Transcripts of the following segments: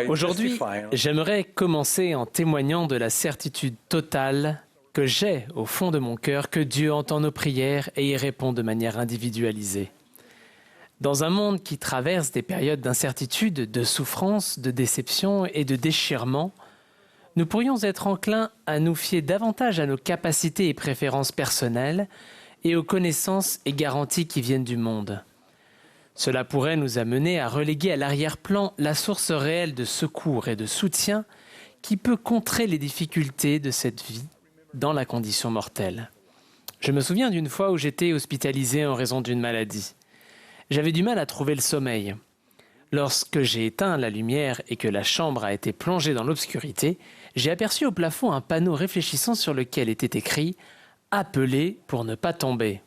Aujourd'hui, j'aimerais commencer en témoignant de la certitude totale que j'ai au fond de mon cœur que Dieu entend nos prières et y répond de manière individualisée. Dans un monde qui traverse des périodes d'incertitude, de souffrance, de déception et de déchirement, nous pourrions être enclins à nous fier davantage à nos capacités et préférences personnelles et aux connaissances et garanties qui viennent du monde. Cela pourrait nous amener à reléguer à l'arrière-plan la source réelle de secours et de soutien qui peut contrer les difficultés de cette vie dans la condition mortelle. Je me souviens d'une fois où j'étais hospitalisé en raison d'une maladie. J'avais du mal à trouver le sommeil. Lorsque j'ai éteint la lumière et que la chambre a été plongée dans l'obscurité, j'ai aperçu au plafond un panneau réfléchissant sur lequel était écrit « Appeler pour ne pas tomber ».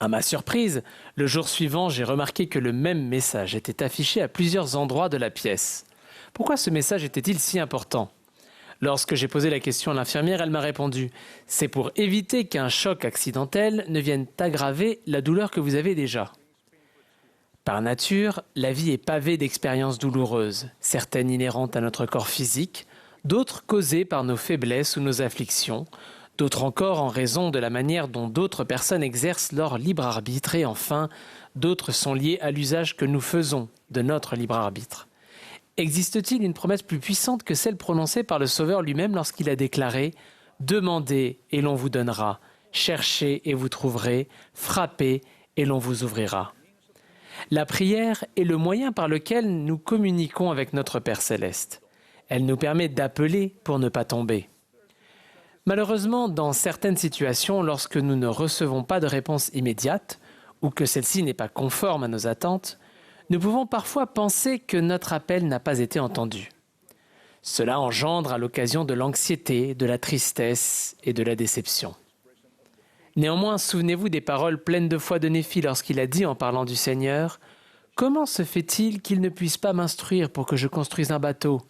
À ma surprise, le jour suivant, j'ai remarqué que le même message était affiché à plusieurs endroits de la pièce. Pourquoi ce message était-il si important ? Lorsque j'ai posé la question à l'infirmière, elle m'a répondu « C'est pour éviter qu'un choc accidentel ne vienne aggraver la douleur que vous avez déjà ». Par nature, la vie est pavée d'expériences douloureuses, certaines inhérentes à notre corps physique, d'autres causées par nos faiblesses ou nos afflictions, d'autres encore en raison de la manière dont d'autres personnes exercent leur libre arbitre et enfin, d'autres sont liées à l'usage que nous faisons de notre libre arbitre. Existe-t-il une promesse plus puissante que celle prononcée par le Sauveur lui-même lorsqu'il a déclaré « Demandez et l'on vous donnera, cherchez et vous trouverez, frappez et l'on vous ouvrira ». La prière est le moyen par lequel nous communiquons avec notre Père Céleste. Elle nous permet d'appeler pour ne pas tomber. Malheureusement, dans certaines situations, lorsque nous ne recevons pas de réponse immédiate ou que celle-ci n'est pas conforme à nos attentes, nous pouvons parfois penser que notre appel n'a pas été entendu. Cela engendre à l'occasion de l'anxiété, de la tristesse et de la déception. Néanmoins, souvenez-vous des paroles pleines de foi de Néphi lorsqu'il a dit en parlant du Seigneur « Comment se fait-il qu'il ne puisse pas m'instruire pour que je construise un bateau ?»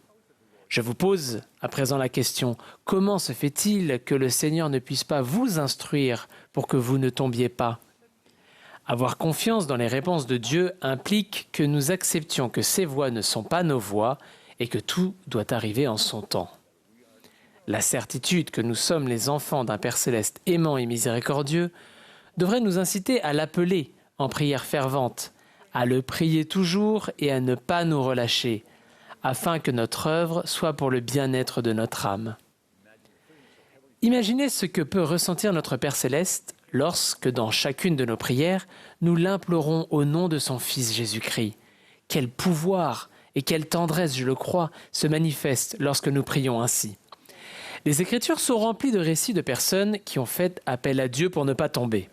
Je vous pose à présent la question, comment se fait-il que le Seigneur ne puisse pas vous instruire pour que vous ne tombiez pas ? Avoir confiance dans les réponses de Dieu implique que nous acceptions que ses voies ne sont pas nos voies et que tout doit arriver en son temps. La certitude que nous sommes les enfants d'un Père Céleste aimant et miséricordieux devrait nous inciter à l'appeler en prière fervente, à le prier toujours et à ne pas nous relâcher, afin que notre œuvre soit pour le bien-être de notre âme. Imaginez ce que peut ressentir notre Père Céleste lorsque, dans chacune de nos prières, nous l'implorons au nom de son Fils Jésus-Christ. Quel pouvoir et quelle tendresse, je le crois, se manifestent lorsque nous prions ainsi. Les Écritures sont remplies de récits de personnes qui ont fait appel à Dieu pour ne pas tomber.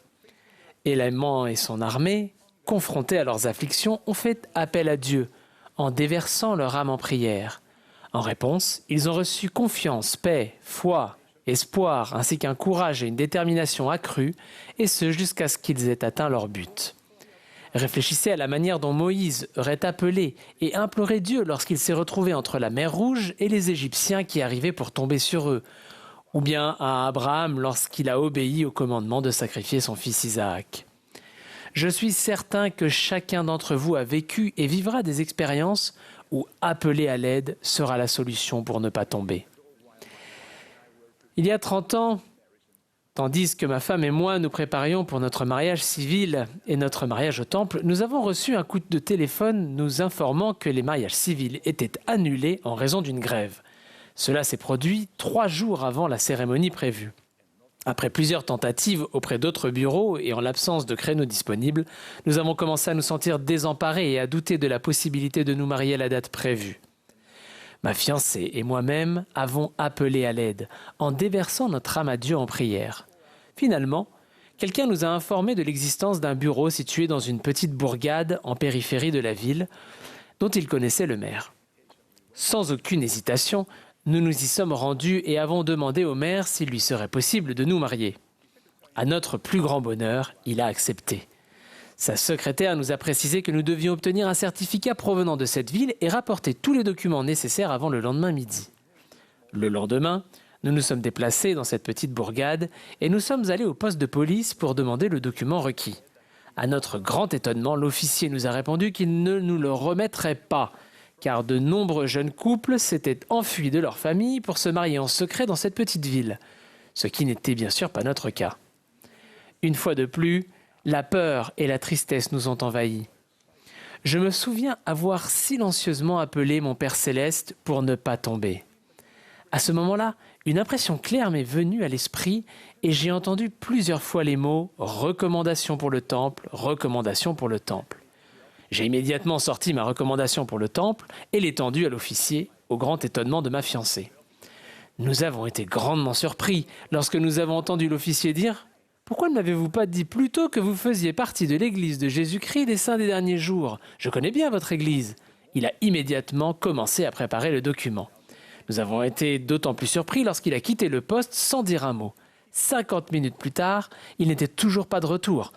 Élément et son armée, confrontés à leurs afflictions, ont fait appel à Dieu, en déversant leur âme en prière. En réponse, ils ont reçu confiance, paix, foi, espoir, ainsi qu'un courage et une détermination accrue, et ce jusqu'à ce qu'ils aient atteint leur but. Réfléchissez à la manière dont Moïse aurait appelé et imploré Dieu lorsqu'il s'est retrouvé entre la mer Rouge et les Égyptiens qui arrivaient pour tomber sur eux, ou bien à Abraham lorsqu'il a obéi au commandement de sacrifier son fils Isaac. Je suis certain que chacun d'entre vous a vécu et vivra des expériences où appeler à l'aide sera la solution pour ne pas tomber. Il y a 30 ans, tandis que ma femme et moi nous préparions pour notre mariage civil et notre mariage au temple, nous avons reçu un coup de téléphone nous informant que les mariages civils étaient annulés en raison d'une grève. Cela s'est produit 3 jours avant la cérémonie prévue. Après plusieurs tentatives auprès d'autres bureaux et en l'absence de créneaux disponibles, nous avons commencé à nous sentir désemparés et à douter de la possibilité de nous marier à la date prévue. Ma fiancée et moi-même avons appelé à l'aide en déversant notre âme à Dieu en prière. Finalement, quelqu'un nous a informé de l'existence d'un bureau situé dans une petite bourgade en périphérie de la ville, dont il connaissait le maire. Sans aucune hésitation, nous nous y sommes rendus et avons demandé au maire s'il lui serait possible de nous marier. À notre plus grand bonheur, il a accepté. Sa secrétaire nous a précisé que nous devions obtenir un certificat provenant de cette ville et rapporter tous les documents nécessaires avant le lendemain midi. Le lendemain, nous nous sommes déplacés dans cette petite bourgade et nous sommes allés au poste de police pour demander le document requis. À notre grand étonnement, l'officier nous a répondu qu'il ne nous le remettrait pas, car de nombreux jeunes couples s'étaient enfuis de leur famille pour se marier en secret dans cette petite ville, ce qui n'était bien sûr pas notre cas. Une fois de plus, la peur et la tristesse nous ont envahis. Je me souviens avoir silencieusement appelé mon Père Céleste pour ne pas tomber. À ce moment-là, une impression claire m'est venue à l'esprit et j'ai entendu plusieurs fois les mots « recommandation pour le temple, recommandation pour le temple ». J'ai immédiatement sorti ma recommandation pour le temple et l'ai tendue à l'officier, au grand étonnement de ma fiancée. Nous avons été grandement surpris lorsque nous avons entendu l'officier dire « Pourquoi ne m'avez-vous pas dit plus tôt que vous faisiez partie de l'église de Jésus-Christ des Saints des derniers jours? Je connais bien votre église. » Il a immédiatement commencé à préparer le document. Nous avons été d'autant plus surpris lorsqu'il a quitté le poste sans dire un mot. 50 minutes plus tard, il n'était toujours pas de retour.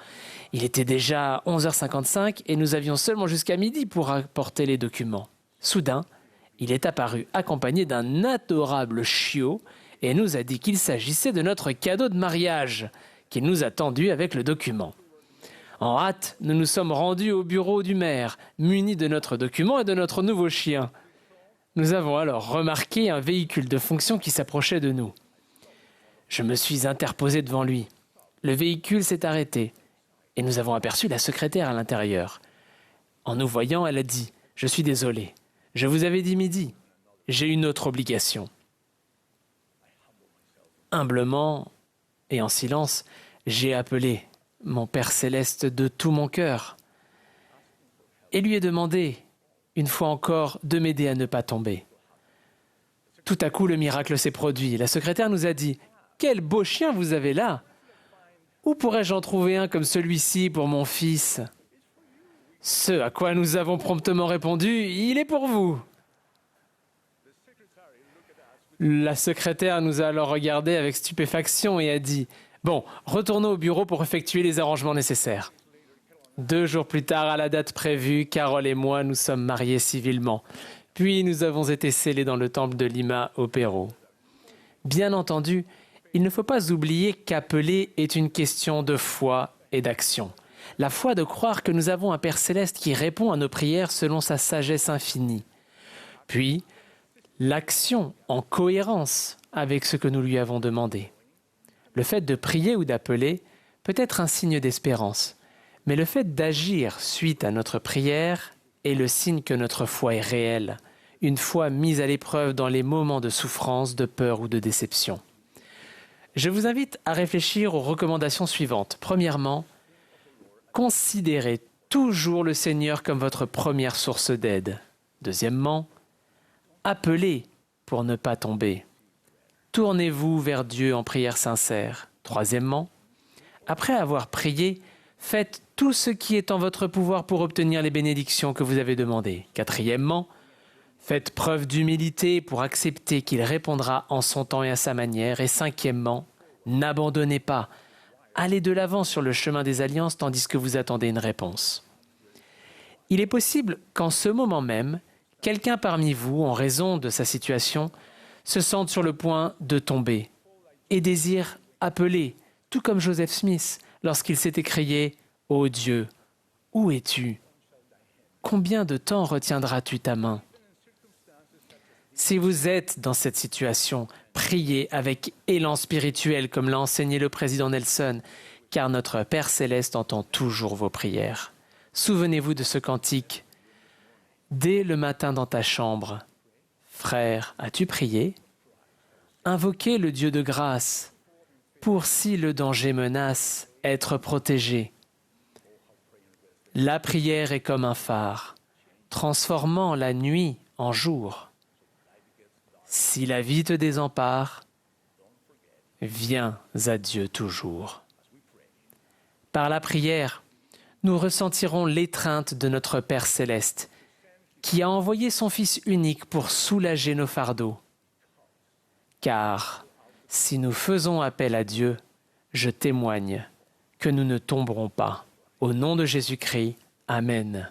Il était déjà 11h55 et nous avions seulement jusqu'à midi pour apporter les documents. Soudain, il est apparu accompagné d'un adorable chiot et nous a dit qu'il s'agissait de notre cadeau de mariage, qu'il nous a tendu avec le document. En hâte, nous nous sommes rendus au bureau du maire, munis de notre document et de notre nouveau chien. Nous avons alors remarqué un véhicule de fonction qui s'approchait de nous. Je me suis interposé devant lui. Le véhicule s'est arrêté et nous avons aperçu la secrétaire à l'intérieur. En nous voyant, elle a dit « Je suis désolée, je vous avais dit midi, j'ai une autre obligation. » Humblement et en silence, j'ai appelé mon Père Céleste de tout mon cœur et lui ai demandé une fois encore, de m'aider à ne pas tomber. Tout à coup, le miracle s'est produit. La secrétaire nous a dit « Quel beau chien vous avez là! Où pourrais-je en trouver un comme celui-ci pour mon fils ?» Ce à quoi nous avons promptement répondu « Il est pour vous !» La secrétaire nous a alors regardés avec stupéfaction et a dit « Bon, retournons au bureau pour effectuer les arrangements nécessaires. » 2 jours plus tard, à la date prévue, Carole et moi nous sommes mariés civilement. Puis nous avons été scellés dans le temple de Lima au Pérou. Bien entendu, il ne faut pas oublier qu'appeler est une question de foi et d'action. La foi de croire que nous avons un Père Céleste qui répond à nos prières selon sa sagesse infinie. Puis, l'action en cohérence avec ce que nous lui avons demandé. Le fait de prier ou d'appeler peut être un signe d'espérance. Mais le fait d'agir suite à notre prière est le signe que notre foi est réelle, une foi mise à l'épreuve dans les moments de souffrance, de peur ou de déception. Je vous invite à réfléchir aux recommandations suivantes. Premièrement, considérez toujours le Seigneur comme votre première source d'aide. Deuxièmement, appelez pour ne pas tomber. Tournez-vous vers Dieu en prière sincère. Troisièmement, après avoir prié, faites tout ce qui est en votre pouvoir pour obtenir les bénédictions que vous avez demandées. Quatrièmement, faites preuve d'humilité pour accepter qu'il répondra en son temps et à sa manière. Et cinquièmement, n'abandonnez pas. Allez de l'avant sur le chemin des alliances tandis que vous attendez une réponse. Il est possible qu'en ce moment même, quelqu'un parmi vous, en raison de sa situation, se sente sur le point de tomber et désire appeler, tout comme Joseph Smith, lorsqu'il s'est écrié « Ô Dieu, où es-tu? Combien de temps retiendras-tu ta main ?» Si vous êtes dans cette situation, priez avec élan spirituel comme l'a enseigné le président Nelson, car notre Père Céleste entend toujours vos prières. Souvenez-vous de ce cantique. Dès le matin dans ta chambre, frère, as-tu prié? Invoquez le Dieu de grâce, pour si le danger menace, être protégé. La prière est comme un phare, transformant la nuit en jour. Si la vie te désempare, viens à Dieu toujours. Par la prière, nous ressentirons l'étreinte de notre Père Céleste, qui a envoyé son Fils unique pour soulager nos fardeaux. Car si nous faisons appel à Dieu, je témoigne que nous ne tomberons pas. Au nom de Jésus-Christ, Amen.